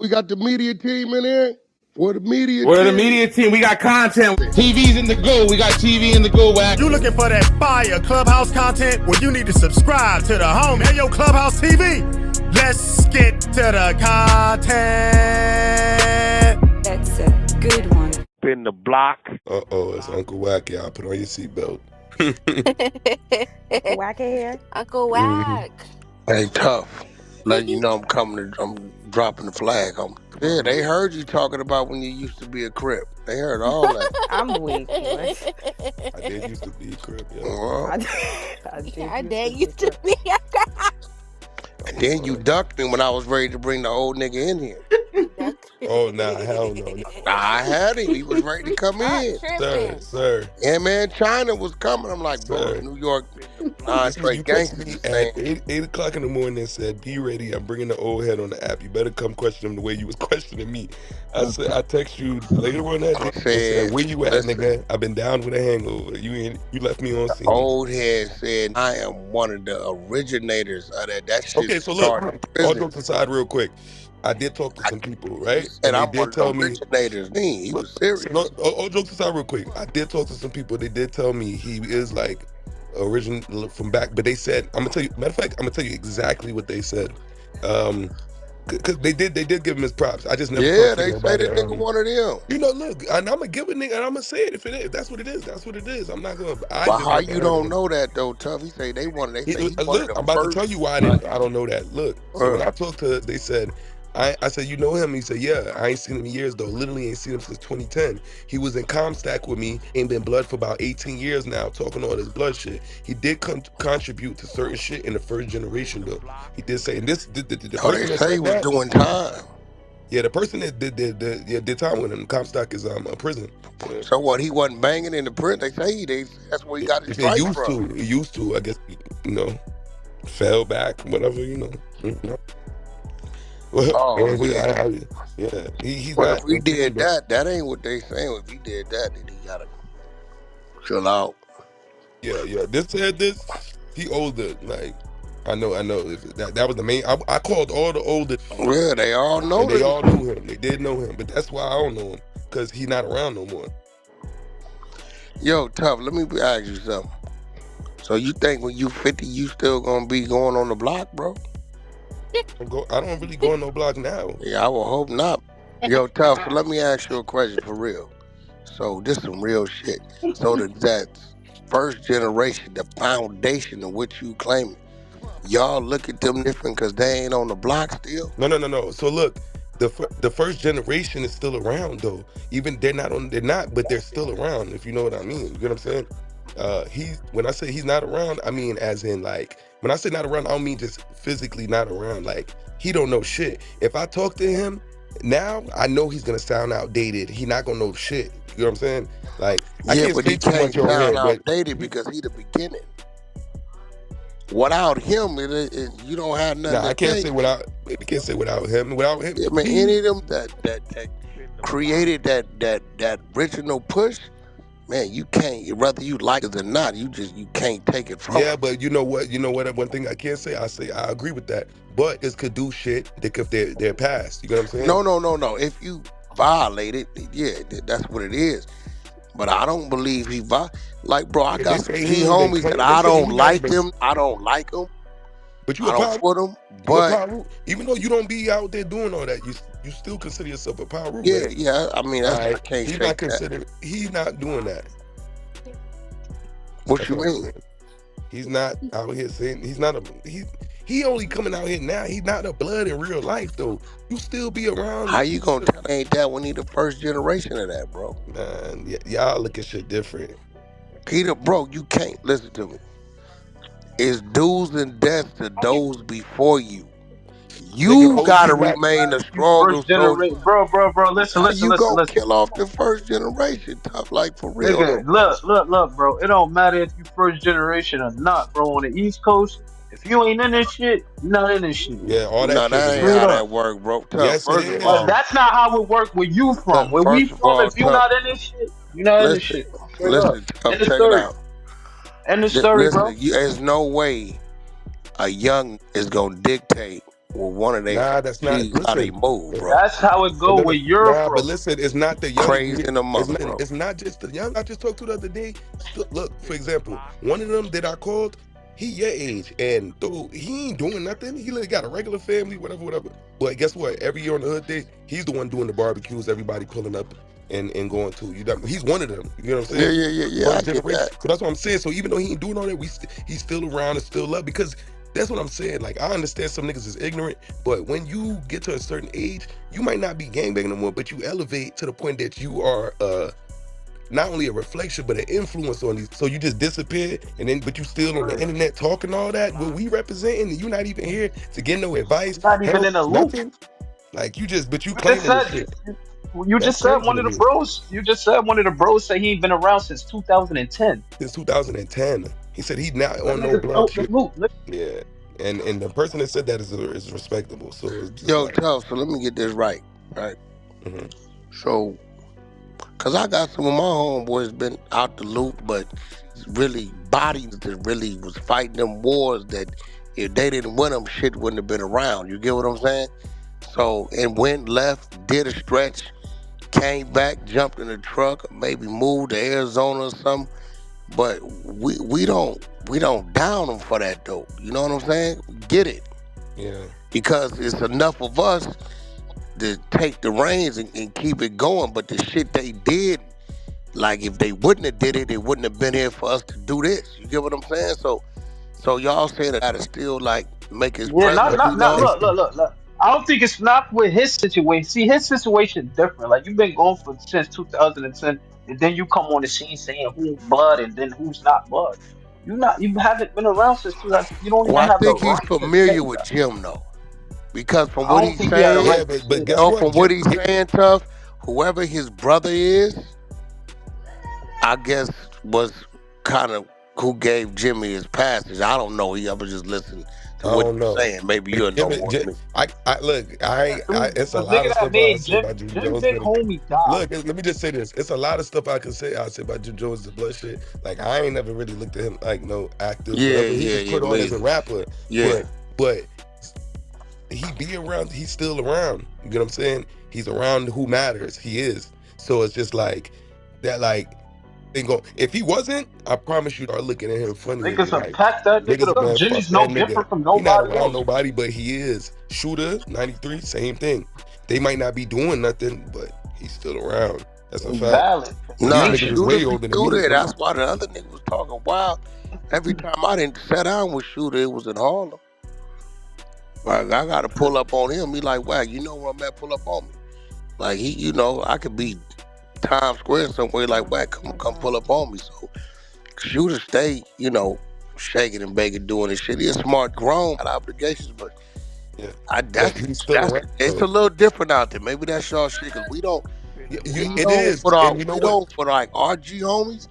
We got the media team in here. We're the media We're the team. media team. We got content. TV's in the go. We got TV in the go, Wack. You looking for that fire Clubhouse content? Well, you need to subscribe to the home. Hey, yo, Clubhouse TV. Let's get to the content. That's a good one. In the block. It's Uncle Wack, y'all. Put on your seatbelt. Wack here. Uncle Wack. Hey, tough. Letting you know I'm dropping the flag. Yeah, they heard you talking about when you used to be a Crip. They heard all that. I'm weak. I did used to be a Crip, yeah. Well, I did used to be. and then you ducked me when I was ready to bring the old nigga in here. Oh, nah, hell no. I had him. He was ready to come in. Sir. Yeah, man, China was coming. I'm like, bro, Sir. it's New York. You texted me at 8 o'clock in the morning and said, be ready. I'm bringing the old head on the app. You better come question him the way you was questioning me. I said, I text you later on that day and said, where you at, nigga? I've been down with a hangover. You left me on scene. Old head said, I am one of the originators of that. That shit okay, so look, prison. all jokes aside real quick. I did talk to some people, right? And they did tell me. He was serious. So, all jokes aside real quick. I did talk to some people. They did tell me he is like original from back, but they said, I'm gonna tell you, matter of fact, I'm gonna tell you exactly what they said. Cause they did give him his props. I just never talked to they say that nigga one of them. You know, look, and I'm gonna give a nigga and I'm gonna say it if it is. That's what it is. That's what it is. I'm not gonna. But how you don't know that though, Tough? He say they wanted. They say he look, I'm about to tell you why I don't know that. Look, so when I talked to, they said, I said, you know him? He said, yeah. I ain't seen him in years though. Literally ain't seen him since 2010. He was in Comstack with me. Ain't been blood for about 18 years now. Talking all this blood shit. He did contribute to certain shit in the first generation though. He did say, and this the person they say he was doing time. Yeah, the person that did time with him. Comstock is a prison. So what? He wasn't banging in the prison. They say that's where he got his strike from. He used to. I guess fell back, whatever. Well, yeah. He's well, not. If he did that ain't what they saying. If he did that, then he gotta chill out. Yeah. This said this. He older. Like I know. That was the main. I called all the older. Yeah, they all know. They all knew him. They did know him, but that's why I don't know him, because he's not around no more. Yo, Tough, let me ask you something. So you think when you 50, you still gonna be going on the block, bro? I don't really go on no block now. Yeah, I will hope not. Yo, Tough, so let me ask you a question for real. So this some real shit. So that first generation, the foundation of what you claiming, y'all look at them different because they ain't on the block still? No. So look, the first generation is still around though. Even they're not, but they're still around, if you know what I mean. You know what I'm saying? When I say he's not around, I mean as in like, when I say not around, I don't mean just physically not around. Like, he don't know shit. If I talk to him now, I know he's gonna sound outdated. He not gonna know shit. You know what I'm saying? Like, I can't but say he too can't much on sound here, outdated because he the beginning. Without him, you don't have nothing. Nah, I can't say without him. Without him, I mean, any of them that created that original push, man, you can't. Whether you like it or not, you can't take it from. Yeah, but you know what? One thing I can't say. I agree with that. But this could do shit if they're past. You know what I'm saying? No. If you violate it, yeah, that's what it is. But I don't believe he like, bro. I got some G homies that I don't like them. I don't like them. But I don't for them. But even though you don't be out there doing all that, you still consider yourself a power root. Yeah. I mean, I can't shake that. He's not doing that. What you mean? He's not out here saying he only coming out here now. He's not a blood in real life though. You still be around. How you gonna tell ain't that when he the first generation of that, bro? Man, y'all look at shit different. Peter, bro, you can't listen to me. It's do's and deaths to those before you. You gotta remain the strongest soldier. Bro, listen. You gonna kill off the first generation, Tough, like for real. Nigga, look, bro. It don't matter if you first generation or not, bro. On the East Coast, if you ain't in this shit, you're not in this shit. Yeah, all that shit. That ain't how that work, bro. Tough, yes, first of all, that's not how it work where you from. Where we from, if you not in this shit, you're not in this shit. Listen, Tough, check it out. End the story, bro. There's no way a young is gonna dictate with one of they Nah, that's not. G's how they Listen, move, eh, bro. That's how it go no, no, with your nah, but approach. listen, it's not the young. Crazy in the mother, bro. It's not just the young. I just talked to the other day. Look, for example, one of them that I called, he your age, and though he ain't doing nothing, he like got a regular family, whatever, whatever. But guess what? Every year on the hood day, he's the one doing the barbecues. Everybody pulling up and going to. He's one of them. You know what I'm Yeah, saying? yeah, yeah, yeah. I First get generation. that. So that's what I'm saying. So even though he ain't doing all that, he's still around and still love because. That's what I'm saying. Like, I understand some niggas is ignorant, but when you get to a certain age, you might not be gangbanging no more, but you elevate to the point that you are not only a reflection, but an influence on these. So you just disappear, and then but you still on the internet talking all that. What we representing, and you not even here to get no advice, You're not even help, in the loop. nothing. Like but you You just claiming this said shit. you That's just said crazy one to of the me. bros. You just said one of the bros said he ain't been around since 2010. Since 2010, he said he's not That on no nigga's block out the shit. loop. Yeah, and the person that said that is respectable. So it's just Yo, like, tough. So let me get this right, right? mhm. So, cause I got some of my homeboys been out the loop, but really bodies that really was fighting them wars that if they didn't win them, shit wouldn't have been around. You get what I'm saying? So, and went left, did a stretch, came back, jumped in a truck, maybe moved to Arizona or something. But we don't down them for that though. You know what I'm saying? We get it Yeah, because it's enough of us to take the reins and keep it going. But the shit they did, like if they wouldn't have did it, they wouldn't have been here for us to do this. You get what I'm saying? So y'all saying that gotta still like make his Yeah, presence but be not. known. it's Look. I don't think it's not with his situation. See, his situation different. Like you've been going for since 2010, and then you come on the scene saying who's blood and then who's not blood. You haven't been around since 2000. You don't Well, even I have the think he's right to familiar say with that. Jim though, because from I what don't he's think he had the saying, yeah, right to but say guess that. no, what? from what he's saying, tough, whoever his brother is, I guess was kind of who gave Jimmy his passage. I don't know. He ever just listened to I what don't he was know. saying. Maybe But you'll know more than me. I look, it's a The lot nigga of that stuff I made say about Jim Jim Jones, Big but Homie died. look, let me just say this: it's a lot of stuff I could say. I say about Jim Jones, the blood shit. Like I ain't never really looked at him like no active, Yeah, whatever. He yeah, was yeah, put on me as a either. rapper, Yeah. but he be around. He's still around. You get what I'm saying? He's around who matters. He is. So it's just like that. Like thing go. If he wasn't, I promise you, start looking at him funny and be Niggas like, attack that nigga. niggas, man, fuck Jimmy's that no nigga. different from He not nobody around else. nobody, but he is. Shooter, 93, same thing. They might not be doing nothing, but he's still around. That's a It's fact. valid And these Nah, niggas is information. Shooter way be older than through me. there. That's why the other nigga was talking wild. Every time I didn't sit down with Shooter, it was in Harlem. Like I gotta pull up on him. He like, wow, you know where I'm at? Pull up on me. Like he, I could be Times Square somewhere. Like, wow, come pull up on me. So Shooter stay, shaking and baking, doing his shit. He's smart, grown, got obligations, but Yeah. I But that's he's still that's around it's a though. little different out there. Maybe that's y'all shit because we It don't is. for our And you know we what? don't for like our G homies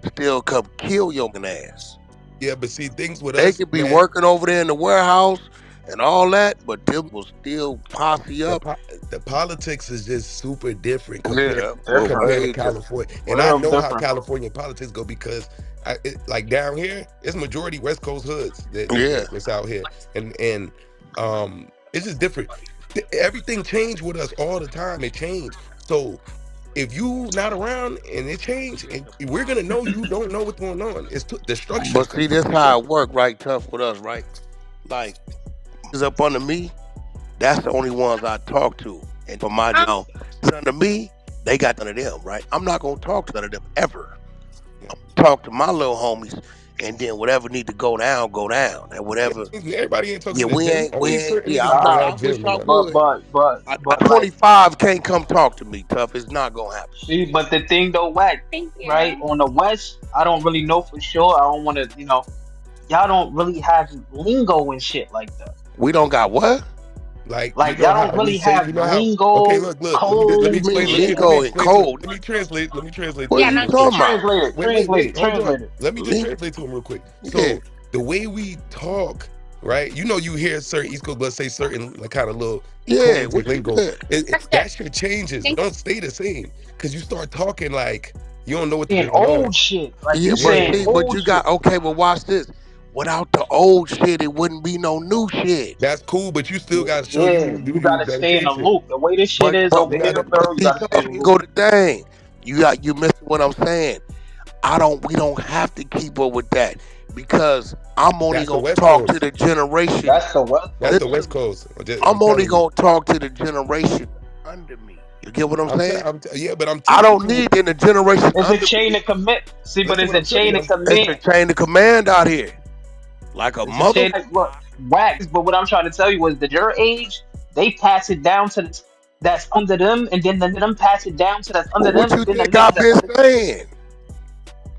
still come kill your ass. Yeah, but see, things with They us, could be man, working over there in the warehouse and all that, but them will still posse the up. po- the politics is just super different Yeah, bro, Different. compared to way different. California. And I Real know how different. California politics go because like down here, it's majority West Coast hoods Yeah, that's out here, and it's just different. Everything changed with us all the time. It changed. So if you not around and it changed, and we're gonna know you don't know what's going on. The structure is but see, this completely how it different. work, right? Tough with us, right? Like is up under me. That's the only ones I talk to, and for my now, under me, they got none of them, right? I'm not gonna talk to none of them ever. Yeah. Talk to my little homies, and then whatever need to go down, and Yeah, whatever. everybody ain't Yeah, talking to Jim. we Only ain't. certain Yeah, niggas gonna Nah, I have wish Jim. I Like, would. A like 25 can't come talk to me, tough. It's not gonna happen. see, but the thing though, Wack, right? On the West, I don't really know for sure. I don't want to, y'all don't really have lingo and shit like that. We don't got what? you Like know y'all how don't we really say, have you know how. Okay, lingo, look. Let me You codes, mean and explain. shit Let me like lingo that. and explain to him. code? Let me translate What to are him you real quick. talking about? Translate it, Wait. Hold on. translate it. Let me just Link? translate to him real quick. Yeah, So the way we talk, right? You hear certain East Coast, let's say certain like kind of little yeah. codes and What you? lingo. Yeah. That shit changes. It don't stay the same because you start talking like you don't know what's Saying going on. old shit, like Yeah, you but saying Yeah. see, but old you shit. got okay. But watch this. Without the old shit, it wouldn't be no new shit. That's cool, but you still gotta show Yeah, you you gotta stay in the dedication. loop. The way this shit But is but over You here, gotta but bro, you see, gotta stay tough, in the here loop. go the thing. You missing what I'm saying. We don't have to keep up with that because I'm only that's the gonna West talk to Coast. the generation. That's the West That's Coast. the West Listen, Coast. I'm I'm only telling you. gonna talk to the generation under me. You get what I'm saying? Yeah, but I'm I telling don't you. need in the generation It's a under chain me. of commit. See, but Listen, it's what a I'm telling chain you. of It's a command. chain of command out here, like a It's a chain. mother. Like, look, wax. But what I'm trying to tell you is that your age, they pass it down to that's under them, and then them pass it down to that's under What them, you and then the think next I've that's been under. saying?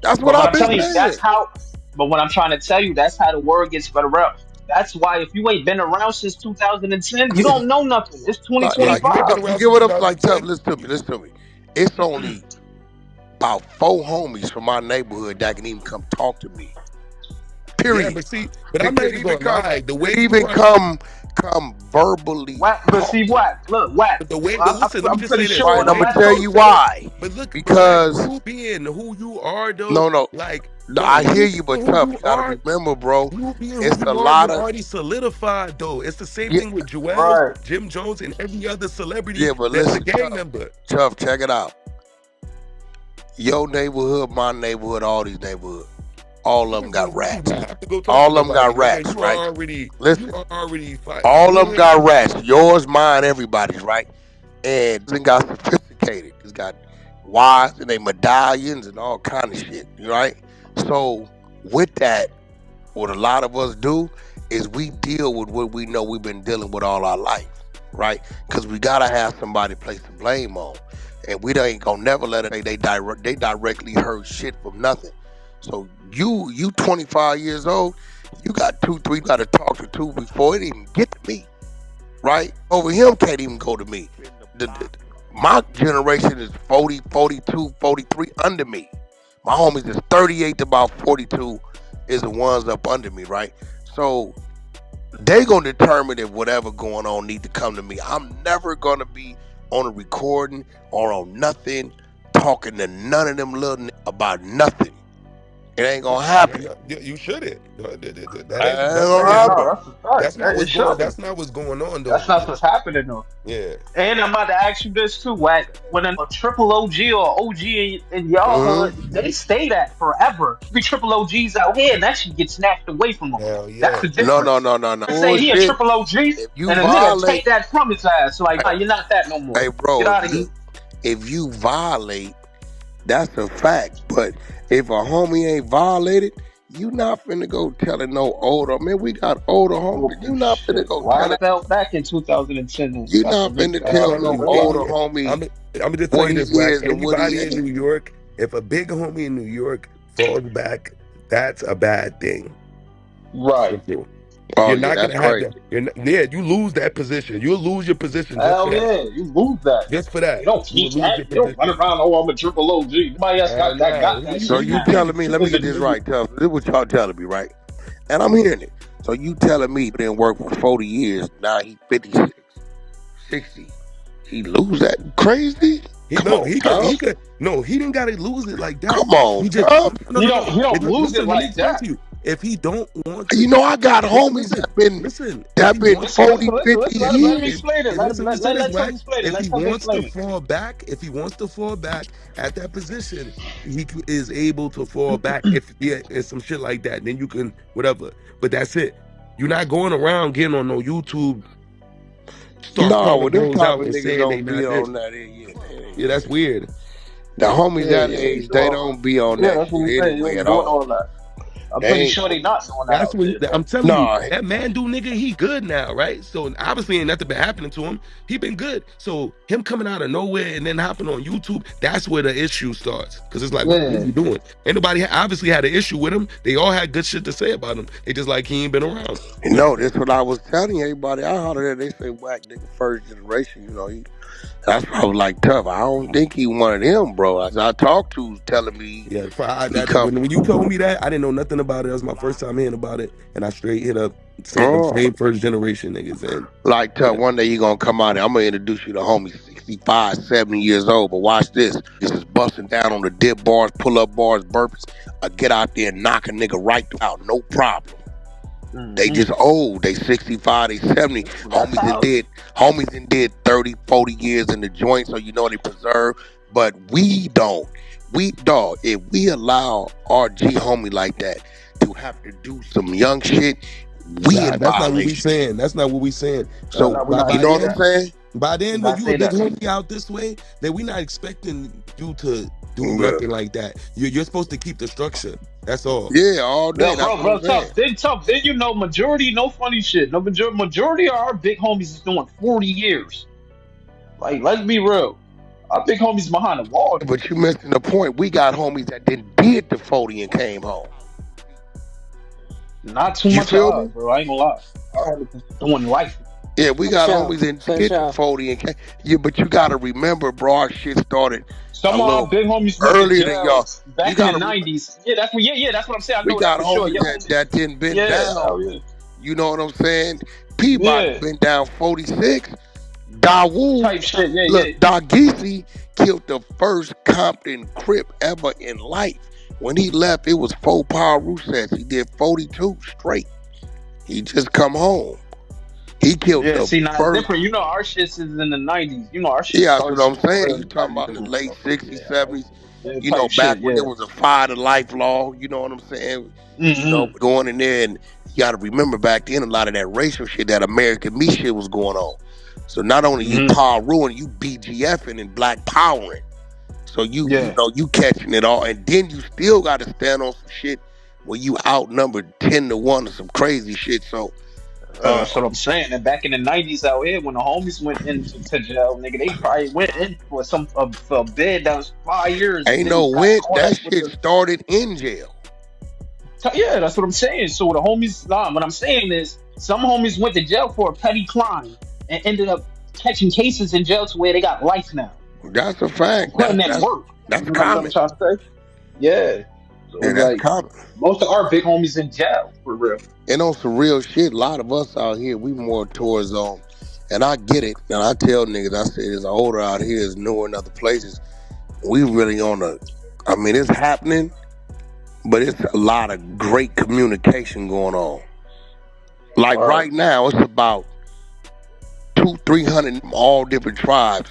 That's what But what I've I'm been telling you, that's saying. how. But what I'm trying to tell you, that's how the word gets spread around. That's why if you ain't been around since 2010, you don't know nothing. It's Like You ain't 2025. been tough. You around get since what I'm like, tough. 2010. Listen to me. It's only about 4 homies from my neighborhood that can even come talk to me. Yeah, Period. but see, but I'm That not can even even gonna come. lie. The way That you even are, come verbally Whack, but talk see, to me. whack. Look, whack. but the way, but I'm, listen, let me I'm just pretty say this. sure The Right. on the I'm gonna way, West tell Coast you too. why. but look, but Wack, Because you being who you are though, no. like, I bro, hear you you, being but who tough. you You gotta are, remember, bro. you being who It's a you are, lot you're of already solidified though. It's the same yeah, thing with Joel, Right. Jim Jones, and every other celebrity yeah. But that's a listen, gang tough, member. tough. Check it out. Your neighborhood, my neighborhood, all these neighborhoods, all of Yeah, them got you do rats. not have to go talk to All of them nobody, got nigga. rats, right? You Listen, are already fighting all of them good. got rats. Yours, mine, everybody's, right? And then got sophisticated. It's got wives and they medallions and all kind of shit, right? So with that, what a lot of us do is we deal with what we know we've been dealing with all our life, right? Because we gotta have somebody to place the blame on, and we ain't gonna never let it. They directly heard shit from nothing. So you 25 years old, you got 2 3 got to talk to two before it even get to me, right? Over him can't even go to me. My generation is 40, 42, 43 under me. My homies is 38 to about 42 is the ones up under me, right? So they gonna determine if whatever going on need to come to me. I'm never gonna be on a recording or on nothing talking to none of them little about nothing. It ain't gonna Yeah, happen. no, you shouldn't. It ain't That's not gonna what's Yeah, no, happen. going. that's a fact. It should be. That's not what's going on That's though. not what's happening though. Yeah. And I'm about to ask you this too, Wack. When a triple OG or OG in y'all hood, Mm-hmm. they stay that forever. Be triple OGs out here, and that shit gets snatched away from them. Hell That's yeah. the No, no, difference. no, no, no. Let's say he a Bullshit. triple OG, If you and a nigga take violate, that from his ass. So like, nah, you're not that no more. hey, Get bro, out of here. if you violate, that's a fact. But if a homie ain't violated, you not finna go telling no older man. We got older homies. Oh You not finna shit! go Why I telling. felt back in 2010 and You got the not finna replay. I tell don't know no what older happened. homie I'm gonna just tell what you he this, Wack. is and what he Anybody in ain't. New York, if a big homie in New York falls back, that's a bad thing. Right. Simple. Oh You're yeah, not that's gonna have crazy. that. Yeah, you lose that position. You'll lose your position just for Hell that. yeah, you lose that. Just for You that, don't you will keep lose that. your You don't run position. around. Oh, I'm a triple OG. Nobody else Hell got no. that So shit you now. telling me? Let me It's a get this nigga. right, tough. This is what y'all telling me, right? And I'm hearing it. So you telling me didn't work for 40 years. Now he 56, 60. He lose that crazy? He Come no, on, tough. he didn't gotta lose it like that. Come on, He just tough. no. He don't lose it Listen, let me like explain that. to you. If he don't want You to know I got homies listen, that if he been wants Listen, forty, listen, listen, 50 listen. Let him years. explain it. listen, listen to this, Let Tuff Wack. explain it. If Let he Tuff wants to explain it. fall back, at that position, is able to fall back if it's some shit like that. Then you can whatever. But that's it. You're not going around getting on no YouTube, start No, calling well, them bros type out of and niggas saying they don't be not this. on that. Yeah, they ain't Yeah, doing that's that. weird. The homies Yeah, that you age, ain't they doing. don't be on Yeah, that that's what shit we say. You anyway ain't at doing all. all that. I'm They pretty ain't. sure they not doing that That's out what there though. I'm telling you. No, That man do nigga, he good now, right? So obviously ain't nothing been happening to him. He been good. So him coming out of nowhere and then hopping on YouTube, that's where the issue starts. Cause it's like, what Yeah. you doing? Anybody obviously had an issue with him. They all had good shit to say about him. They just like he ain't been around. no, that's what I was telling everybody. I hollered at. They say Wack nigga first generation. That's why I was like tough. I don't think he one of them, bro. As I talked to, was telling me Yeah, he come. when you told me that, I didn't know nothing about it. That was my first time hearing about it, and I straight hit up the Oh, same first generation niggas. And like tough. yeah, One day you gonna come out and I'm gonna introduce you to homies 65, 70 years old. But watch this. This is busting down on the dip bars, pull up bars, burpees. Get out there and knock a nigga right out, no problem. They just old. They 65, they 70. That's how. Homies and did 30, 40 years in the joint, so you know they preserve. But we don't. We dog, if we allow our G homie like that to have to do some young shit, we Nah, in that's not what we violation. saying. That's not what we saying. So No, we're By not you by know saying what I'm then, that. saying? by We're then, when not you a saying big that. homie out this way, then we not expecting you to do Yeah, nothing like that. You're supposed to keep the structure. That's all. yeah, all day. Yo, That's bro, what I'm bro, saying. tough. Then you know, majority, no funny shit. No majority of our big homies is doing 40 years. Like, let's be real. Our big homies behind the wall. But you missing the point. We got homies that did the 40 and came home. Not too You much of feel us, me? bro. I ain't gonna lie. Our homies is doing life. Yeah, we For got sure. homies that For did the sure. 40 and came. Yeah, but you gotta remember, bro, our shit started a Some of our little big homies went to earlier than jail y'all. You back in the gotta remember. 90s. Yeah, that's what. Yeah, that's what I'm saying. I We know that got for sure. homies Your that homies. that didn't been Yeah, down. hell yeah. You know what I'm saying? Peabody Yeah, been down 46. Dawood, type shit. Yeah, look, yeah. Dagisi killed the first Compton Crip ever in life. When he left, it was 4 power sets. He did 42 straight. He just come home. He killed Yeah, the see, now it's first. different. You know, our shit is in the 90s. You know, our shit Yeah, that's started what I'm for saying. real You in the talking 90s. about the late Yeah, 60s, 70s. yeah, You know, type back shit. when there Yeah. was a fire to life law. You know what I'm saying? You know, Mm-hmm. going in there, and you got to remember back then a lot of that racial shit, that American me shit was going on. So not only you Mm-hmm. power ruin, you BGFing and black powering. So you Yeah. know you catching it all, and then you still got to stand on some shit where you outnumbered 10-1 or some crazy shit. So uh, That's what I'm saying. And back in the 90s out here, when the homies went into to jail, nigga, they probably went in for for a bid that was 5 years and ain't then no got went. caught up That with shit the. started in jail. Yeah, that's what I'm saying. So the homies, nah, what I'm saying is some homies went to jail for a petty crime and ended up catching cases in jail to where they got life now That's a for fact. putting in work. You That's know what I'm common. trying to say? Yeah. So Yeah, it's that's like common. most of our big homies in jail for real. And on some real shit, a lot of us out here, we more towards and I get it. And I tell niggas, I say it's older out here, it's newer in other places. We really on I mean, it's happening, but it's a lot of great communication going on. Like Word. right now, it's about 300 all different tribes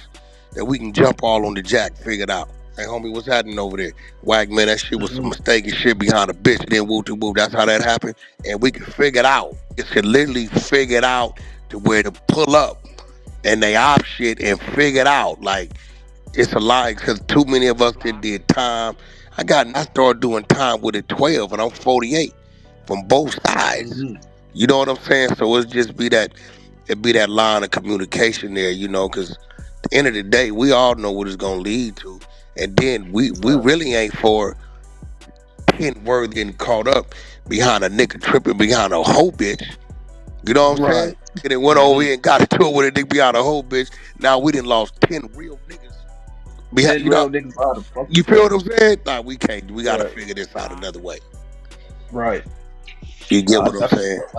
that we can jump all on the jack, figured out. Hey, homie, what's happening over there? Wack, man, that shit was some Mm-hmm. mistaken shit behind a bitch. Then woo to woo. That's how that happened. And we can figure it out. It can literally figure it out to where to pull up and they op shit and figure it out. Like, it's a lie because too many of us did time. I started doing time with a 12 and I'm 48 from both sides. Mm-hmm. You know what I'm saying? So it be that line of communication there, you know, because at the end of the day, we all know what it's gonna lead to. And then we Right. really ain't for 10 words getting caught up behind a nigga tripping behind a hoe bitch. You know what I'm saying? Right. And then went over Mm-hmm. here and got into it with a nigga behind a hoe bitch. Now we done lost 10 real niggas behind, 10 you know, real niggas out of fucking you feel what jail. I'm saying? Nah, we can't. We gotta Right. figure this out another way. Right. You get Nah, what I'm definitely saying? feel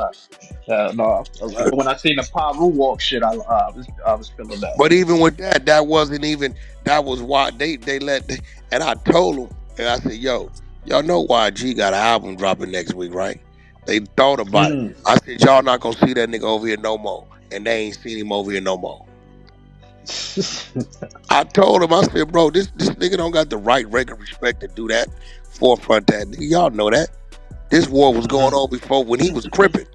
that. No, when I seen the Paru walk shit, I was feeling that. But even with that, that wasn't even. That was why they let. And I told them, and I said, "Yo, y'all know why G got an album dropping next week, right?" They thought about it. Mm. I said, "Y'all not gonna see that nigga over here no more," and they ain't seen him over here no more. I told him, I said, "Bro, this nigga don't got the right record respect to do that. Forefront that nigga. Y'all know that. This war was going Mhm. on before when he was crippin'.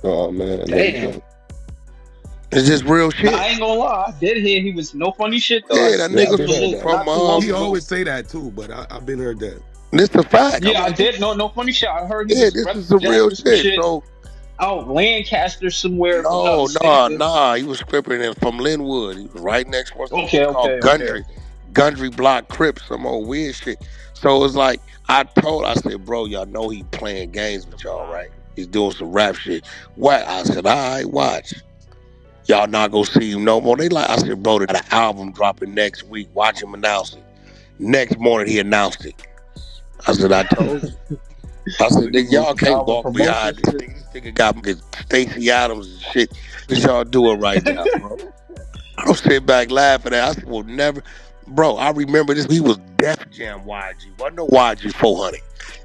Oh man, that nigga Damn. done. It's just real Nah, shit." I ain't gonna lie. I did hear he was no funny shit though. Yeah, that Yeah, Seen I've nigga him been a heard little that. from not too long He ago. always say that too, but I've been heard that. this a fact. I'm Yeah, I like, did. No funny shit. I heard he yeah, was this is some real representing some shit. shit So out Lancaster somewhere, if I'm not no, mistaken. he was crippin' it from Linwood. He was right next to some Okay, shit called okay, okay, Gundry, okay. Gundry Block Crips, some old weird shit. So it's like I said, bro, y'all know he playing games with y'all, right? He's doing some rap shit. What? I said, all right, watch. Y'all not gonna see him no more. They like, I said, bro, they got an album dropping next week. Watch him announce it. Next morning he announced it. I said, I told you. I said, Niggas nigga, was y'all can't album walk promotion behind this shit. nigga. This nigga got Stacey Adams and shit. What y'all doing right now, bro? I'm sitting back laughing at it. I said, well, never. bro, I remember this. He was Def Jam YG. Wasn't no YG 400.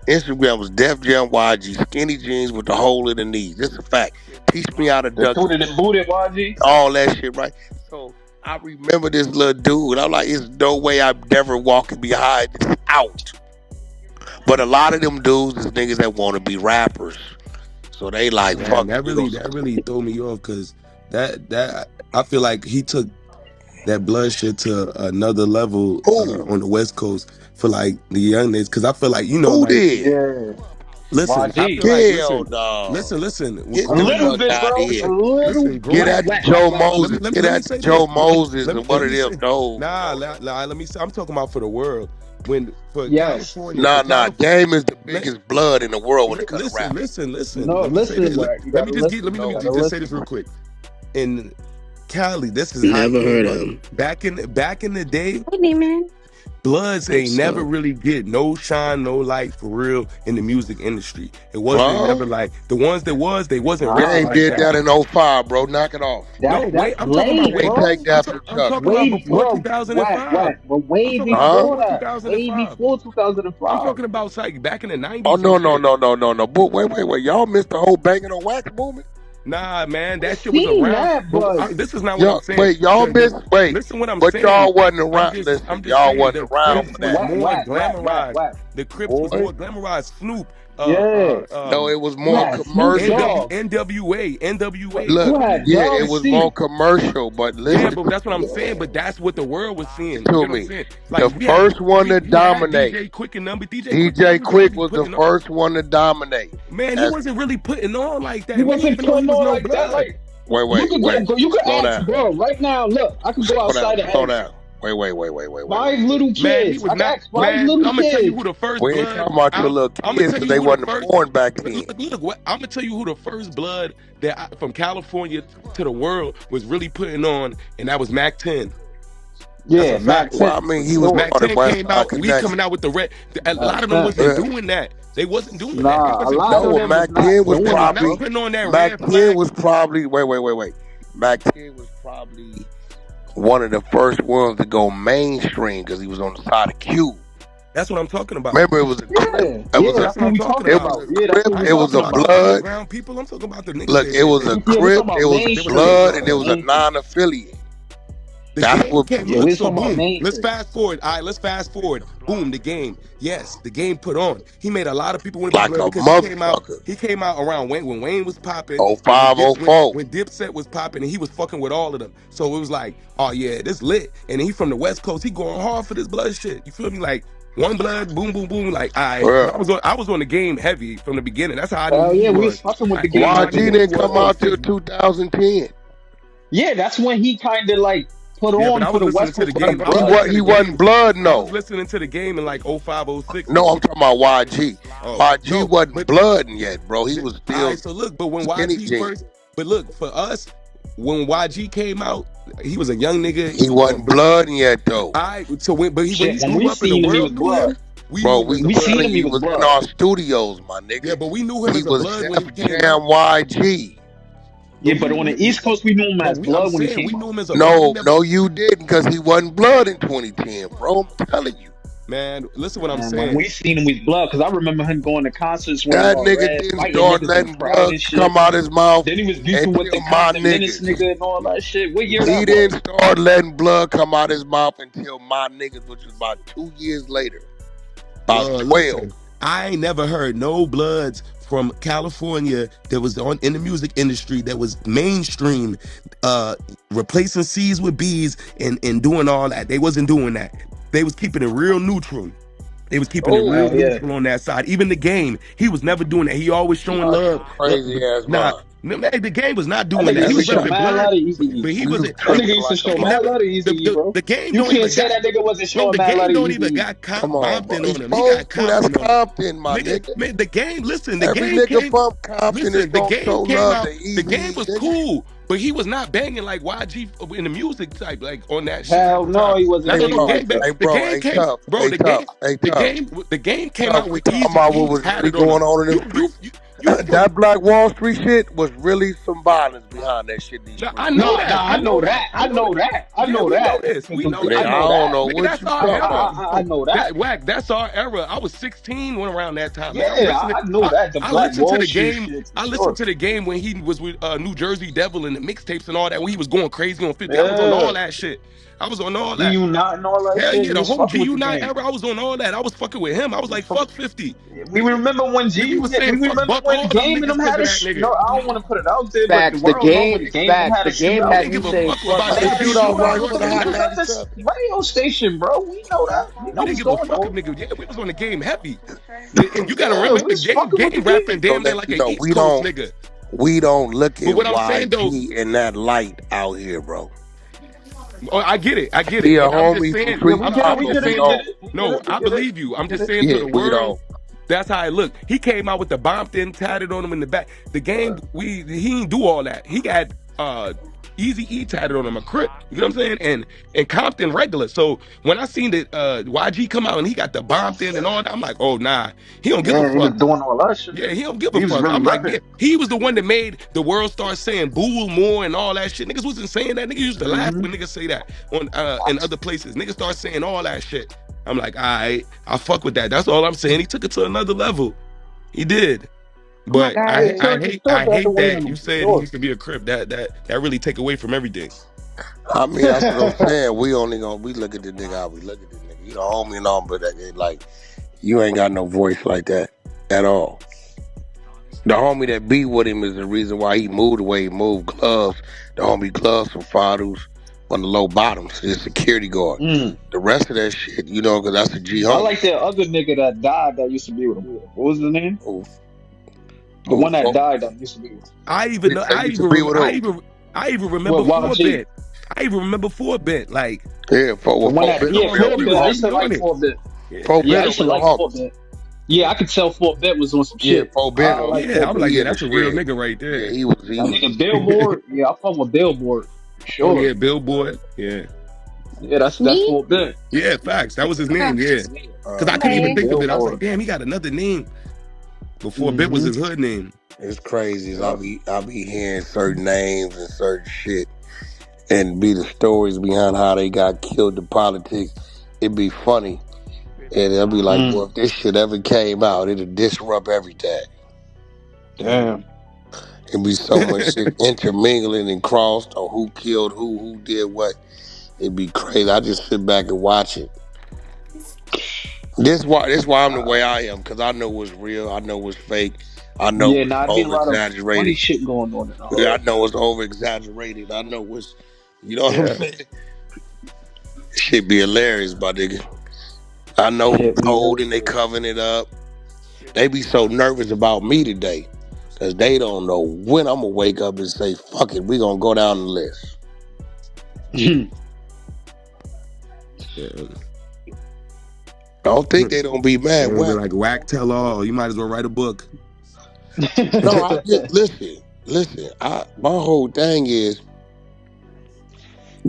Instagram was Def Jam YG. Skinny jeans with the hole in the knees. This is a fact. Teach me how to The duck and suited and weave. booted YG. All that shit, right? So I remember this little dude. I'm like, there's no way I'm never walking behind this out. But a lot of them dudes is niggas that want to be rappers. So they like, Man, fuck it, that we really gonna that really threw me off because that I feel like he took that blood shit to another level who? on the West Coast for like the young niggas. Because I feel like Who like did? Yeah, listen, I feel YG. like Hell no. listen. A Get the Let me little fuck bit, out of bro. A here. little. listen. Get Growing Whack, at whack, whack, Joe whack. Moses. Get let me at say Joe this. Moses and one Let of me say them dudes, nah, bro. let me say I'm talking about for the world. When Yes. Nah. Game is the biggest blood in the world when it comes to listen, rap. listen. No, Let me say this. listen, whack. You Let me gotta just get. listen. Let me You No. gotta just say listen. this real quick. In Cali, this is how it Never came heard of up. him. Back in the day, Hey, man. Bloods Good ain't never stuff. really get no shine, no light for real in the music industry. It wasn't Huh? never like the ones that was. They wasn't written Game Nah, like did that. that in '05, bro. Knock it off. No, wait. that's I'm talking about late, way. Can't bro. take that from I'm Chuck, talking bro. about Way, before bro. Whack, 2005. whack. But I'm way talking about Huh? before before that. Way 2005. before I'm 2005. talking about like back in the Oh 90s and no. shit. But wait. Y'all missed the whole banging on wax movement? Nah, man, I that shit was seen around. that, But but this is not what I'm Y'all saying. wait, y'all missed wait. Listen what I'm But saying. y'all wasn't around. I'm Listen, just y'all saying wasn't the around Crips for was that. whack, more whack, whack, whack, glamorized. whack. The Crips was Boy, more glamorized. Snoop, yeah. No, it was You more had Snoop commercial. NW, Dogg. NWA, Look, You all these had yeah, Dog it motherfuckers. was more C. commercial, but Yeah, listen but that's what I'm saying. Yeah. But that's what the world was seeing. You to get what I'm me. saying? The Like first one to he had dominate. DJ Quick and number. DJ Quick DJ never Quick really was the putting on. first one to dominate. Man, he As wasn't really putting on like He that. We didn't wasn't even know he putting was on no like that. blood. Like you wait, could wait, go. You could slow ask, down, bro. Right now, look, I could go outside and slow ask down. Wait. 5 little Man, he kids. was I could not. ask 5 little Man, I'm gonna tell you who kids. the first We ain't blood. talking about your I'm little gonna kids tell because you they who the wasn't first. born back then. What I'm gonna tell you who the first blood from California to the world was really putting on, and that was Mac 10. That's a Yeah, Mac fact. Well, 10 I mean, for he was sure. Mac part of 10 West came Side out. We coming Connection. out with the red. A Mac lot of them 10. wasn't Yeah. doing that. They wasn't doing that. They Nah, a wasn't lot putting of No, on. them was Mac not 10 was They doing was that, not probably bro. putting on that Mac red 10 flag. was probably wait. Mac 10 was probably one of the first ones to go mainstream because he was on the side of Q. That's what I'm talking about. Remember, it was a Crip. Yeah, It yeah, was a That's that's what what I'm we talking talking it about. was about. a Yeah, that's Crip. what we I It ain't was talking talking a about the about. blood. underground people. I'm talking about the niggas Look, it was a that Yeah, we Crip. talking It about was a they was in the mainstream. blood, We and talking it blood. about was a mainstream. non-affiliate. The That's game what came. Yeah, people. Look, we so talking about boom. Let's mainstream. fast forward. All right, let's fast forward. Boom, the game. Yes, the game put on. He made a lot of people want to be Like blood a because he came out. motherfucker. He came out around Wayne when Wayne was popping Oh and when five, oh four. Dipset was popping and he was fucking with all of them. So it was like, oh yeah, this lit. And he from the West Coast. He going hard for this blood shit. You feel me? Like one blood, boom, boom, boom. Like all right, Yeah. I was on the game heavy from the beginning. That's how I knew Hell who he yeah, we was was. fucking with the That's game how I at knew YG who he didn't was come from the out till since. 2010. Yeah, that's when he kind of like put Yeah, but on I for was the listening West to the Coast with the game. But I was he blood. listening was to he the wasn't game. blood, I was no. listening to the game in like 05, 06 No, though. I'm talking about YG. Oh, YG no, wasn't but blooding yet, bro. He was all still right, so look, but when skinny YG jeans. first, but look, for us, when YG came out, he was a young nigga. He wasn't blooding yet though. So when Shit, he when blew we up and the seen him, he was world knew blood. him, we Bro, knew him we as a We blood. seen telling him, he you, he was was in blood. our studios, my Yeah, nigga. but we knew him He as a was blood when he Def came Jam out. YG. Yeah, but on the East Coast, we knew him as I'm blood when he saying we came knew out. him as a blood. We No, never, no, you didn't, because he wasn't blood in 2010, bro. I'm telling you. man. Listen, what I'm And when saying. we seen him, he was blood. Cause I remember him going to concerts wearing That all nigga red, didn't fighting start niggas in the letting crowd blood and shit. come out his mouth Then he was beefing with until the my Compton Minutes niggas. nigga and all that shit. What year He that didn't was? start letting blood come out his mouth until my niggas, which was about 2 years later. About 12. Listen, I ain't never heard no bloods from California that was in the music industry that was mainstream, replacing C's with B's and doing all that. They wasn't doing that. They was keeping it real neutral. They was keeping it real Oh, Hell yeah. neutral on that side. Even the game, he was never doing that. He always you showing out love. your crazy ass Nah, mind. no, man, the game was not That doing nigga that. He used to was You show tripping. repping mad blood, love to Easy but E. he You wasn't. That The nigga tripping used to like a show game mad never. love to motherfucker. Easy E, bro. The game You don't can't even say got. that nigga wasn't Bro, showing the mad love game to don't Easy even E. got Come on, bro. Compton He's on him. He got supposed to. That's Compton on him. Compton, my Nigga, nigga. man, the game, listen, the Every game nigga came, from Compton is listen, the gonna game show came love to out, the Easy game E, was nigga. cool, but he was not banging like YG in the music type, like on that shit at Hell the no, time. he wasn't Not Hey, on no banging bro. game like bang. that. Hey, The bro. game Hey, came, tough. bro, Hey, tough. Hey, tough. the game came Tough. out We with talking Easy. about what He was had really it on going him. on in them You, streets. You put. That Black Wall Street shit was really some violence behind that shit in these Nah, I streets, know bro. No, no, that. I I know know that. that. I I know that. know that. I Yeah, know we know that. this. We know Nigga, I that. I know don't that. know Nigga, what that's you our No, talking era. about. I know that. That Wack, that's our era. I was 16 when around that time. Nigga, Yeah, I know that. The I Black listened to Wall the Street game. shit for I listened sure. to the game when he was with New Jersey Devil and the mixtapes and all that when he was going crazy on 50. I was on Yeah. all that shit. I was on all Do that. you not know all that Hell shit? yeah, We the was whole fucking with GU the Not game. era, I was on all that. I was fucking with him. I was We like, fuck. fuck 50. We Nigga, remember when nigga, we was saying We fuck remember Buck, when all them Game and niggas them because had of a that nigga. no. I don't want to put it out there, but the Facts. The world know when game, the Game and them facts. had a The game We shootout. had didn't me give a saying fuck fuck about The niggas Had a being 50. from shootout New shootout right York for because the and we Hot was shit. at this 97. radio station, bro. We know that. We know We didn't what's give a going fuck if on. niggas. Yeah, we was on the game heavy. And you gotta Yeah, we remember, was fucking with the game rapping game. So damn near let like you an know, East Coast nigga. we don't look But at what I'm saying though, YG in that light out here, bro. oh, I get it, I get it. See a But I'm just homie from saying, Yeah, we get it. I'm We Chicago, just get it. we We saying. get don't. it. We get No, it. We I get it. believe you. We I'm get just it. saying to Yeah, the we world, don't. that's how it looked. He came out with the bomb thing tatted on him in the back. The game, he didn't do all that. He got Easy E tatted on him, a crip. You know what I'm saying? And Compton regular. So when I seen that YG come out and he got the bomb thing and all that, I'm like, oh nah, he don't give a Yeah, he was fuck. doing all that shit. Yeah, he don't give a He was fuck. really I'm like, yeah, repping. he was the one that made the world start saying boo more and all that shit. Niggas wasn't saying that. Niggas used to laugh Mm-hmm. when niggas say that on in other places. Niggas start saying all that shit. I'm like, all right, I fuck with that. That's all I'm saying. He took it to another level. He did. Oh my But God, Yeah, he he did. turned I that hate away that on you him for said he sure. used to be a crip. That really take away from everything. I mean, that's what I'm saying. We look at the nigga how we look at this nigga. You the homie and all, but like you ain't got no voice like that at all. The homie that be with him is the reason why he moved the way he moved. Gloves, the homie Gloves from Fadu's on the low bottoms, his security guard. Mm. The rest of that shit, because that's a G I homie. like that other nigga that died that used to be with him. What was his name? Who, The one that folk? died that used to be with him. I even know. They used to be with who? I even remember Well, four YG. bit. I even remember four bit. Like Yeah, The one folk that, been we yeah, a was real 4 we bit. was I hawk. used really to on like it. 4 bit. Yeah, Folk Yeah, been I a used to real like hawk. 4 bit. Yeah, I could tell 4 bit was on some Yeah, shit. folk I been. like yeah. 4 I'm bit. like, He yeah, in the that's a real shit. nigga right Yeah, there. he was. That nigga Billboard. Yeah, I fuck with Billboard. For Oh sure. yeah, Billboard. Yeah, Yeah, that's Me? 4 bit. yeah. Facts. That was his name. Yeah, because I uh, couldn't even Hey. think of it. I was like, Billboard. damn, he got another name. Before bit was Mm-hmm. his hood name. it's crazy. Is Yeah. I be hearing certain names and certain shit, and be the stories behind how they got killed in politics. It'd be funny, and it'll be like, Mm. boy, if this shit ever came out, it'd disrupt everything. Damn. It'd be so much shit intermingling and crossed, or who killed who did what. It'd be crazy. I just sit back and watch it. This why I'm the way I am, because I know what's real, I know what's fake, I know Yeah, what's nah, it'd be a over lot of funny exaggerated. shit going on in the Yeah, I hood. know what's over exaggerated. I know what's, you know what I'm Yeah. saying? Shit be hilarious, my nigga. I know who Shit, we told really and they covering it up. They be so nervous about me today, because they don't know when I'm gonna wake up and say, fuck it, we gonna go down the list. do. Yeah. I don't think they don't be They're mad. gonna be What? like whack tell all. You might as well write a book. No, I just listen. My whole thing is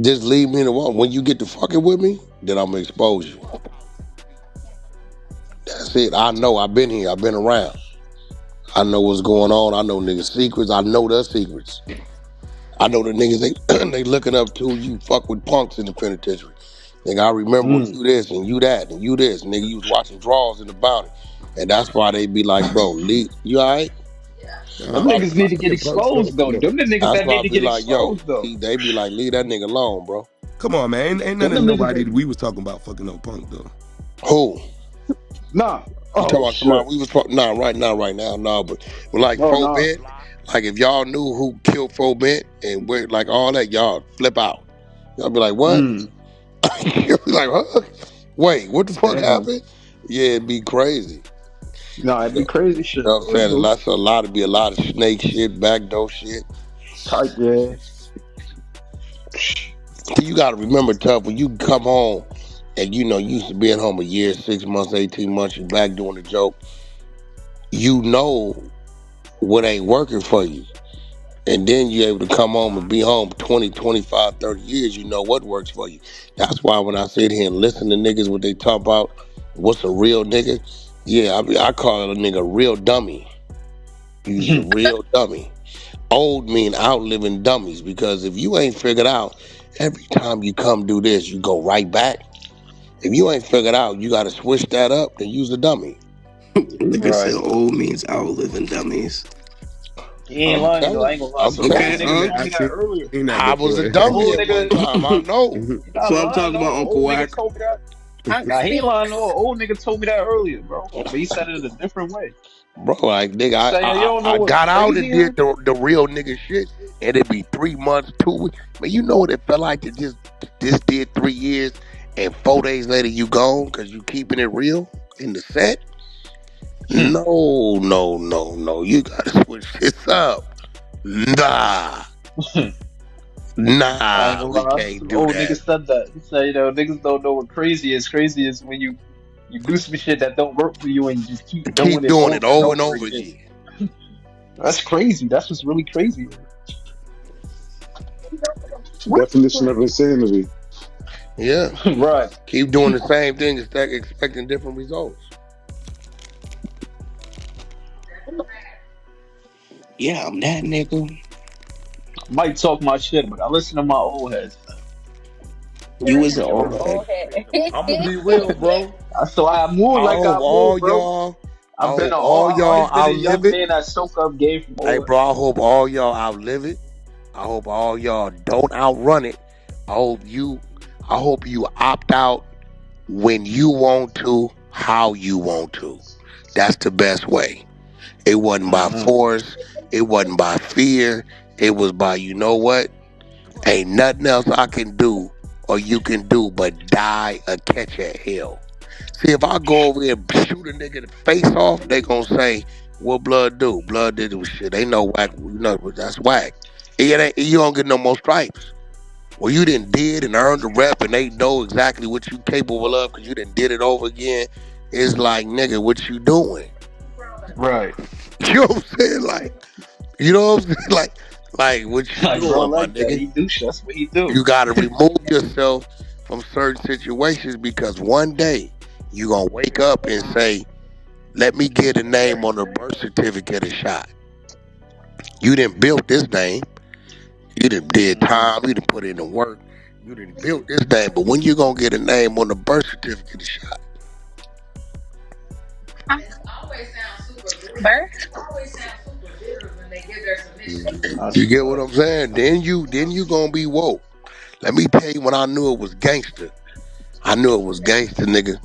just leave me alone. When you get to fucking with me, then I'm gonna expose you. That's it. I know. I've been here. I've been around. I know what's going on. I know niggas' secrets. I know their secrets. I know the niggas they they looking up to. You fuck with punks in the penitentiary. Nigga, I remember Mm. you this and you that and you this. Nigga, you was watching draws in the bounty. And that's why they be like, bro, you alright? Them I niggas need to fuck get your punks though. exposed though. Come on, Them the niggas That's that why need I to be get like, yo, exposed though. they be like, leave that nigga alone, bro. come on, man. Ain't none Them of the niggas nobody that, we was talking about fucking no punk though. Who? nah. You talking Oh about somebody shit. we was talking? Nah, right now, no. But like No, Fo no. Bent, like if y'all knew who killed Fo Bent and where, like all that, y'all flip out. Y'all be like, what? Mm. You'll be like, huh? Wait, what the fuck Damn. happened? Yeah, it'd be crazy. Nah, it'd You be crazy shit. know what I'm It saying? And do. that's be a lot of snake shit, backdoor shit. Tight, yeah. You gotta remember, tough, when you come home and you used to being home a year, 6 months, 18 months, you back doing the joke, you know what ain't working for you. And then you're able to come home and be home 20, 25, 30 years, you know what works for you. That's why when I sit here and listen to niggas, what they talk about, what's a real nigga? Yeah, I call a nigga a real dummy. You's a real dummy. Old mean outliving dummies because if you ain't figured out every time you come do this, you go right back. If you ain't figured out you gotta switch that up, then you's a dummy. Nigga said Right. old means outliving dummies. He ain't I'm lying though. I telling ain't you. gonna lie. I'm Some old Okay, telling you. niggas Unc. told I me that seen, earlier. seen that I was a before. An dummy old at one nigga. time. I know. You not So I'm lying talking though. about An Uncle old nigga Wack. told me that. Nah, he ain't lying though. An old nigga told me that earlier, bro. But he said it in a different way. Bro, like nigga, He said, "Yo, you don't know I what's got out crazy and did is?" the real nigga shit, and it be 3 months, 2 weeks. Man, you know what it felt like to just did 3 years, and 4 days later you gone because you keeping it real in the set. No, no, no, no. You gotta switch this up. Nah, I ain't nah, gonna we lie. can't Some do old that. niggas said that. He said, niggas don't know what crazy is. Crazy is when you do some shit that don't work for you and you just keep doing Keep it doing it over and over and over over again. again. That's crazy. That's what's really crazy. Definition of insanity. Yeah, Right. keep doing the same thing, expecting different results. Yeah, I'm that nigga. I might talk my shit, but I listen to my old heads, You was an old head. I'm gonna be real, bro. That's why I move I like I hope move, all bro. y'all, I I've been hope a all I y'all always been a outlive young it. man that soak up game from Hey, old bro, I heads. hope all y'all outlive it. I hope all y'all don't outrun it. I hope you, I hope you opt out when you want to, how you want to. That's the best way. It wasn't by Hmm. force. It wasn't by fear. It was by, you know what? Ain't nothing else I can do or you can do but die or catch a hell. See, if I go over here and shoot a nigga the face off, they gonna say, "What blood do? Blood did this shit." They know whack. You know that's whack. You don't get no more stripes. Well, you didn't did and earned the rep, and they know exactly what you capable of because you didn't did it over again. It's like, nigga, what you doing? Right. You know what I'm saying? Like, you know what I'm saying? Like what you Like bro, doing, my like that. nigga? He do shit. That's what he do. You got to remove yourself from certain situations because one day you gonna wake up and say, let me get a name on the birth certificate and shot. You didn't build this name. You didn't did Hmm. time. You didn't put in the work. You didn't build this name. But when you gonna get a name on the birth certificate and shot? That's You a get what fact. I'm saying? Then you gonna be woke. Let me tell you when I knew it was gangster. I knew it was gangster, nigga.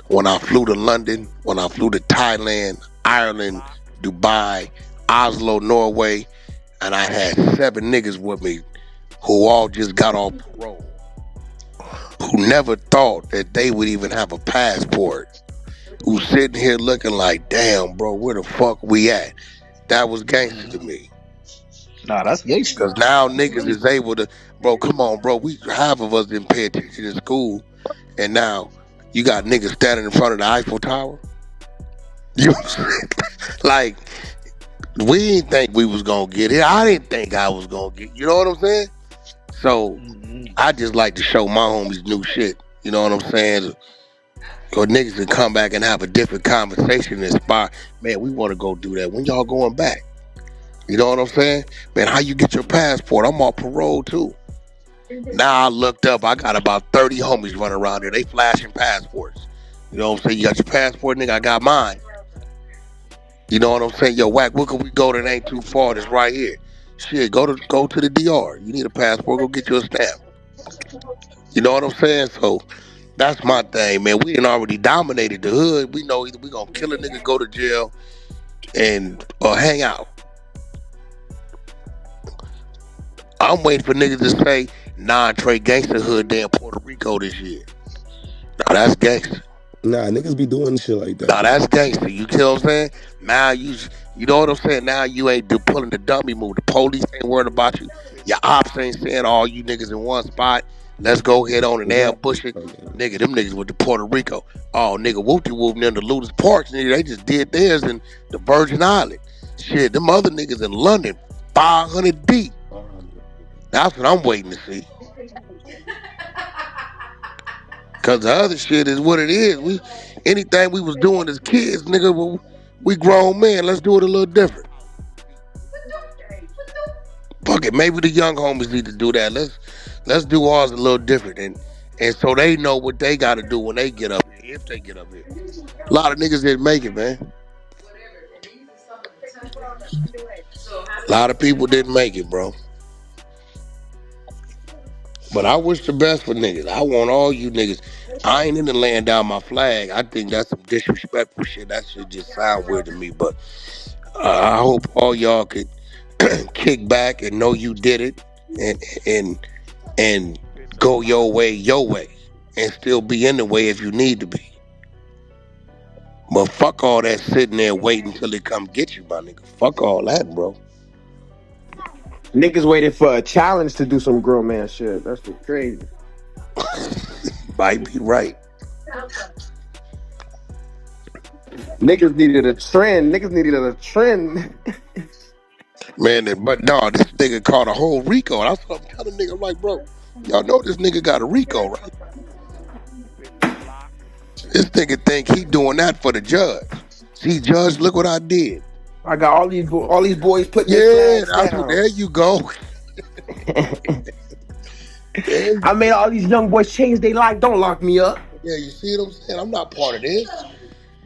When I flew to London, when I flew to Thailand, Ireland, Dubai, Oslo, Norway, and I had 7 niggas with me who all just got off parole, who never thought that they would even have a passport, who sitting here looking like, damn, bro, where the fuck we at? That was gangster to Hmm. me. Nah, that's gangster. Cause now That's niggas is crazy. able to, bro, come on, bro. We half of us didn't pay attention in school, and now you got niggas standing in front of the Eiffel Tower. You know what I'm saying? Like, we didn't think we was gonna get it. I didn't think I was gonna get. You know what I'm saying? So Hmm. I just like to show my homies new shit. You know what I'm saying? Or niggas can come back and have a different conversation and inspire. Man, we want to go do that. When y'all going back? You know what I'm saying? Man, how you get your passport? I'm on parole too. Now I looked up. I got about 30 homies running around there. They flashing passports. You know what I'm saying? You got your passport, nigga. I got mine. You know what I'm saying? Yo, Wack, where can we go that ain't too far? That's right here. Shit, go to the DR. You need a passport, go get you a stamp. You know what I'm saying? So that's my thing, man. We done already dominated the hood. We know either we gonna kill a nigga, go to jail, and or hang out. I'm waiting for niggas to say non-Trey gangster hood there in Puerto Rico this year. Now that's gangster. Nah, niggas be doing shit like that Now though. that's gangster. You kill what I'm saying? Now you know what I'm saying? Now you ain't pulling the dummy move. The police ain't worried about you. Your ops ain't saying all you niggas in one spot. Let's go head on and Exactly. ambush it. Okay. Nigga, them niggas went to Puerto Rico. Oh, nigga, whoopty whoop them the Ludus Parks. Nigga, they just did theirs in the Virgin Island. Shit, them other niggas in London, 500 deep. That's what I'm waiting to see. Cause the other shit is what it is. Anything we was doing as kids, nigga, we grown men. Let's do it a little different. fuck it. Maybe the young homies need to do that. Let's do ours a little different, and so they know what they got to do when they get up here, if they get up here. A lot of niggas didn't make it, man. A lot of people didn't make it, bro. But I wish the best for niggas. I want all you niggas. I ain't into laying down my flag. I think that's some disrespectful shit. That shit just sound weird to me. But I hope all y'all could kick back and know you did it, and and go your way, and still be in the way if you need to be. But fuck all that sitting there waiting till it come get you, my nigga. Fuck all that, bro. Niggas waiting for a challenge to do some grown man shit. That's just crazy. Might be right. Niggas needed a trend. Man, but no, this nigga caught a whole Rico. That's what I'm telling nigga. I'm like, bro, y'all know this nigga got a Rico, right? This nigga think he doing that for the judge. See, judge, look what I did. I got all these boys putting their Yeah, flags that's what. down. There you go. I made all these young boys change their life. Don't lock me up. Yeah, you see what I'm saying? I'm not part of this.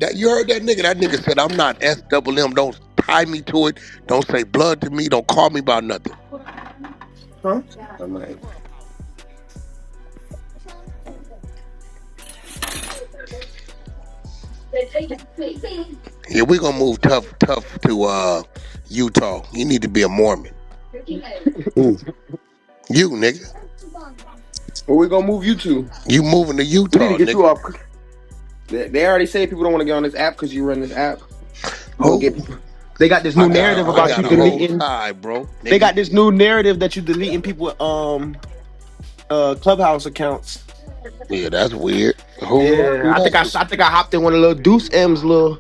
That you heard that nigga? That nigga said, I'm not SWM. Don't tie me to it. Don't say blood to me. Don't call me about nothing. Huh? I'm like, Yeah, we gonna move tough to Utah. You need to be a Mormon. Ooh. You nigga. where we gonna move you to? You moving to We need to Utah, get you nigga. off. They already say people don't want to get on this app because you run this app. You gonna get Who? people. They got this new narrative I about you got a whole deleting. side, bro. Nigga. They got this new narrative that you deleting people Clubhouse accounts. Yeah, that's weird. Who Yeah, I think I hopped in one of little Deuce M's little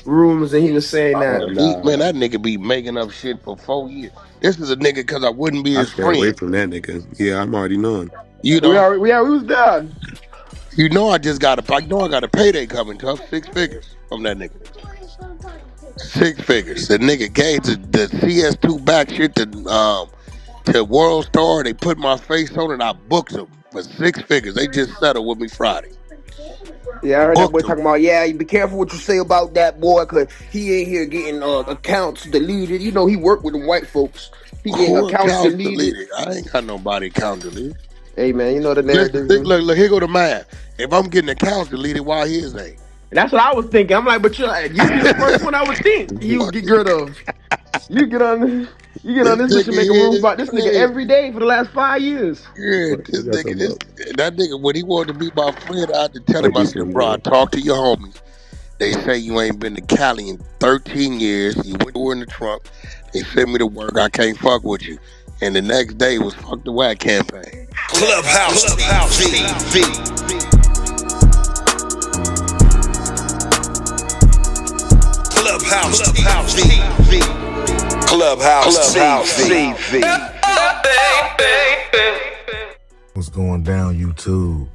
rooms and he was saying that. Man, that nigga be making up shit for 4 years. This is a nigga because I wouldn't be I his stay away friend. from that nigga. Yeah, I'm already knowing. You We know, was down. I got a payday coming, tough 6 figures from that nigga. 6 figures. The nigga gave the CS2 back shit to World Star. They put my face on it. And I booked them for 6 figures. They just settled with me Friday. Yeah, I heard that Booked boy them. talking about, yeah, you be careful what you say about that boy, cause he ain't here getting accounts deleted. You know, he worked with them white folks. He getting Who accounts accounts deleted. deleted? I ain't got nobody account deleted. Hey man, you know the Listen, narrative. look, here go the man. If I'm getting accounts deleted, why his ain't? That's what I was thinking. I'm like, but you'd be the first one I would think he would get rid of. You get on This this bitch and nigga make a room is about this nigga crazy. every day for the last 5 years. Yeah, What you got talking about? that nigga, when he wanted to be my friend, I had to tell him, Like I deep said, in bro, I here. talk to your homies. They say you ain't been to Cali in 13 years. You went in the trunk. They sent me to work. I can't fuck with you. And the next day was fuck the Wack campaign. Clubhouse TV. Clubhouse TV. Clubhouse TV. What's going down, YouTube?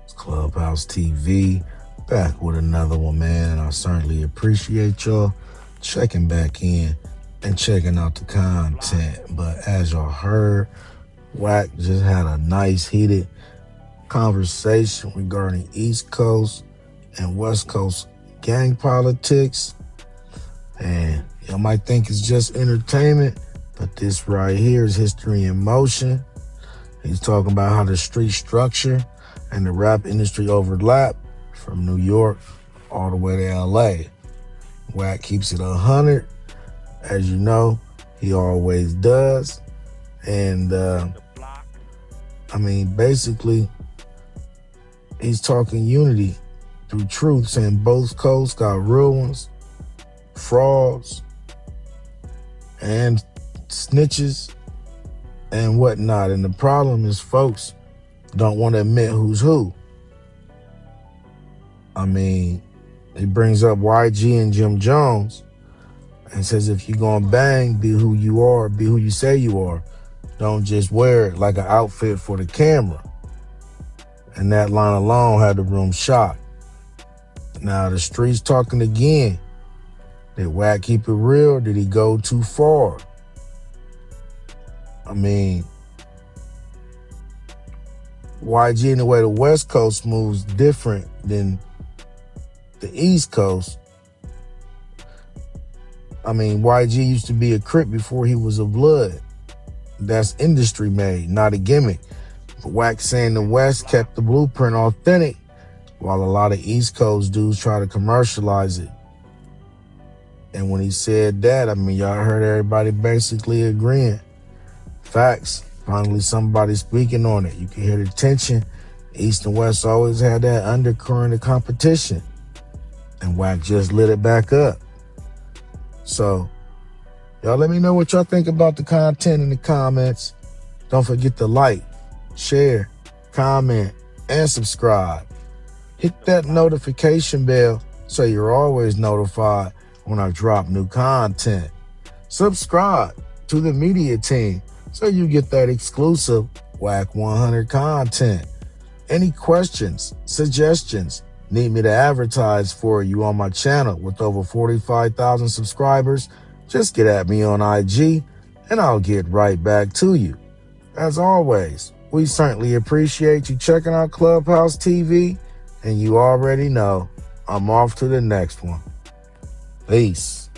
It's Clubhouse TV. Back with another one, man. And I certainly appreciate y'all checking back in and checking out the content. But as y'all heard, Wack just had a nice heated conversation regarding East Coast and West Coast gang politics. And y'all might think it's just entertainment, but this right here is history in motion. He's talking about how the street structure and the rap industry overlap from New York all the way to LA. Wack keeps it 100. As you know, he always does. And basically, he's talking unity through truth, saying both coasts got real ones, frauds, and snitches and whatnot. And the problem is folks don't want to admit who's who. He brings up YG and Jim Jones and says if you're gonna bang, be who you are, be who you say you are. Don't just wear it like an outfit for the camera. And that line alone had the room shocked. Now the streets talking again. Did Wack keep it real? Did he go too far? I mean, YG and the way the West Coast moves different than the East Coast. I mean, YG used to be a Crip before he was a Blood. That's industry made, not a gimmick. Wack saying the West kept the blueprint authentic, while a lot of East Coast dudes try to commercialize it. And when he said that, I mean, y'all heard everybody basically agreeing. Facts. Finally, somebody speaking on it. You can hear the tension. East and West always had that undercurrent of competition. And Wack just lit it back up. So, y'all let me know what y'all think about the content in the comments. Don't forget to like, share, comment, and subscribe. Hit that notification bell so you're always notified when I drop new content. Subscribe to the media team so you get that exclusive Wack 100 content. Any questions, suggestions, need me to advertise for you on my channel with over 45,000 subscribers, just get at me on IG and I'll get right back to you. As always, we certainly appreciate you checking out Clubhouse TV, and you already know I'm off to the next one. Peace.